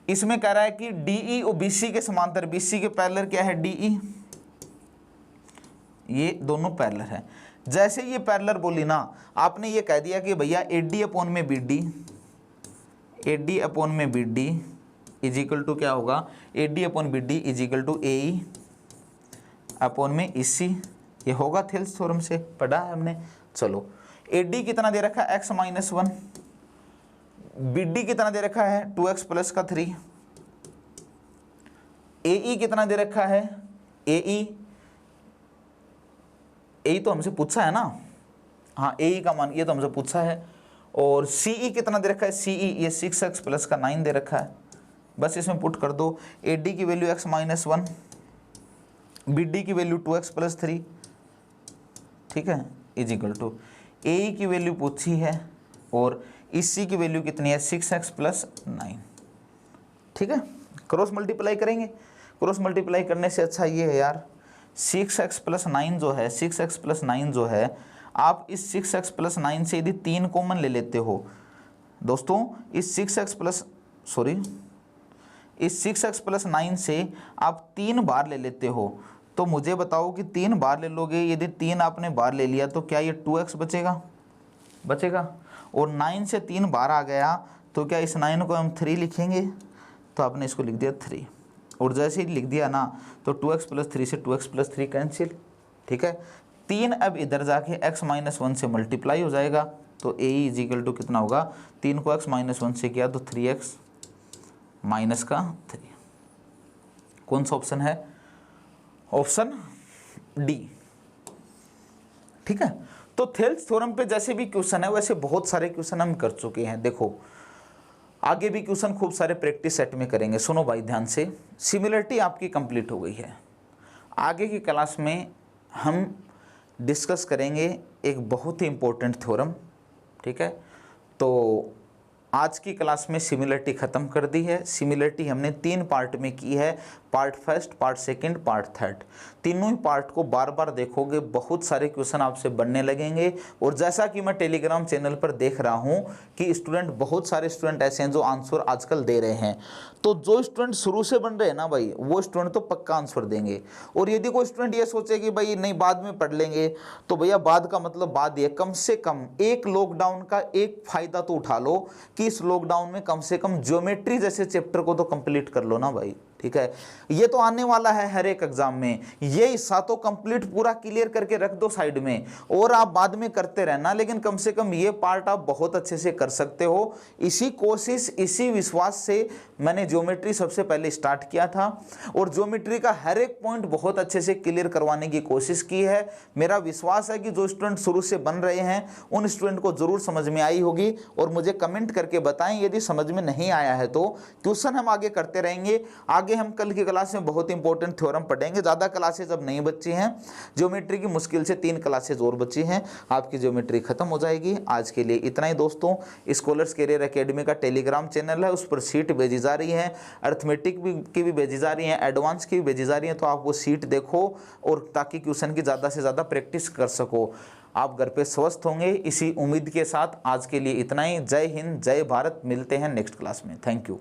इसमें कह रहा है कि DE और BC के समांतर, BC के पैरेलल क्या है, DE, ये दोनों पैरेलल है। जैसे ये पैरेलल बोली ना, आपने ये कह दिया कि भैया AD अपोन में BD इजिकल टू क्या होगा, AD upon BD is equal to AE upon में EC, ये होगा थेल्स थ्योरम से पढ़ा है हमने। चलो AD कितना दे रखा है, x-1, BD कितना दे रखा है 2x प्लस का 3, AE कितना दे रखा है, AE तो हमसे पूछा है ना, हाँ AE का मान ये तो हमसे पूछा है। और CE कितना दे रखा है, CE ये 6x प्लस का 9 दे रखा है, बस इसमें पुट कर दो, ए डी की value x minus 1, B D की वैल्यू 2x प्लस 3, ठीक है, इज इक्वल टू ए की वैल्यू पूछी है और इस सी की वैल्यू कितनी है 6x प्लस 9, ठीक है। क्रॉस मल्टीप्लाई करेंगे, क्रॉस मल्टीप्लाई करने से अच्छा ये है यार 6x प्लस 9 जो है, 6x प्लस 9 जो है, आप इस 6x प्लस 9 से यदि 3 कॉमन ले लेते हो दोस्तों, इस 6x प्लस 9 से आप 3 बार ले लेते हो, तो मुझे बताओ कि 3 बार ले लोगे, यदि 3 आपने बार ले लिया तो क्या ये 2x बचेगा, और 9 से 3 बार आ गया तो क्या इस 9 को हम 3 लिखेंगे, तो आपने इसको लिख दिया 3, और जैसे ही लिख दिया ना तो 2x प्लस 3 से 2x प्लस 3 कैंसिल, ठीक है। 3 अब इधर जाके x माइनस 1 से मल्टीप्लाई हो जाएगा, तो a इज इक्वल टू कितना होगा, 3 को x माइनस 1 से किया तो 3x माइनस का 3। कौन सा ऑप्शन है, ऑप्शन डी, ठीक है। तो थेल्स थ्योरम पे जैसे भी क्वेश्चन है वैसे बहुत सारे क्वेश्चन हम कर चुके हैं, देखो आगे भी क्वेश्चन खूब सारे प्रैक्टिस सेट में करेंगे। सुनो भाई ध्यान से, सिमिलरिटी आपकी कंप्लीट हो गई है। आगे की क्लास में हम डिस्कस करेंगे एक बहुत ही इम्पोर्टेंट थ्योरम, ठीक है। तो आज की क्लास में सिमिलरिटी ख़त्म कर दी है। सिमिलरिटी हमने 3 पार्ट में की है, part first, part second, part third. तीनों ही पार्ट को बार बार देखोगे, बहुत सारे क्वेश्चन आपसे बनने लगेंगे। और जैसा कि मैं टेलीग्राम चैनल पर देख रहा हूं कि स्टूडेंट, बहुत सारे स्टूडेंट ऐसे हैं जो आंसर आजकल दे रहे हैं, तो जो स्टूडेंट शुरू से बन रहे हैं ना भाई, वो स्टूडेंट तो पक्का आंसर देंगे। और यदि कोई स्टूडेंट ये सोचे कि भाई नहीं बाद में पढ़ लेंगे, तो भैया बाद का मतलब बाद ही है। कम से कम एक लॉकडाउन का एक फ़ायदा तो उठा लो कि इस लॉकडाउन में कम से कम ज्योमेट्री जैसे चैप्टर को तो कंप्लीट कर लो ना भाई, ठीक है। ये तो आने वाला है हर एक एग्जाम में, ये हिस्सा तो कंप्लीट पूरा क्लियर करके रख दो साइड में, और आप बाद में करते रहना, लेकिन कम से कम ये पार्ट आप बहुत अच्छे से कर सकते हो। इसी कोशिश, इसी विश्वास से मैंने ज्योमेट्री सबसे पहले स्टार्ट किया था, और ज्योमेट्री का हर एक पॉइंट बहुत अच्छे से क्लियर करवाने की कोशिश की है। मेरा विश्वास है कि जो स्टूडेंट शुरू से बन रहे हैं उन स्टूडेंट को जरूर समझ में आई होगी, और मुझे कमेंट करके बताएं यदि समझ में नहीं आया है तो। ट्यूशन हम आगे करते रहेंगे। आगे हम कल की क्लास में बहुत इंपॉर्टेंट थ्योरम पढ़ेंगे। ज़्यादा क्लासेज अब नहीं बची हैं, ज्योमेट्री की मुश्किल से 3 क्लासेज और बची हैं, आपकी ज्योमेट्री खत्म हो जाएगी। आज के लिए इतना ही दोस्तों। स्कॉलर्स कैरियर एकेडमी का टेलीग्राम चैनल है, उस पर सीट भेजी जा रही है, अर्थमेटिक की भी भेजी जा रही है, एडवांस की भी भेजी जा रही है, तो आप वो सीट देखो, और ताकि क्वेश्चन की ज़्यादा से ज़्यादा प्रैक्टिस कर सको। आप घर पे स्वस्थ होंगे, इसी उम्मीद के साथ आज के लिए इतना ही। जय हिंद, जय भारत। मिलते हैं नेक्स्ट क्लास में। Thank you.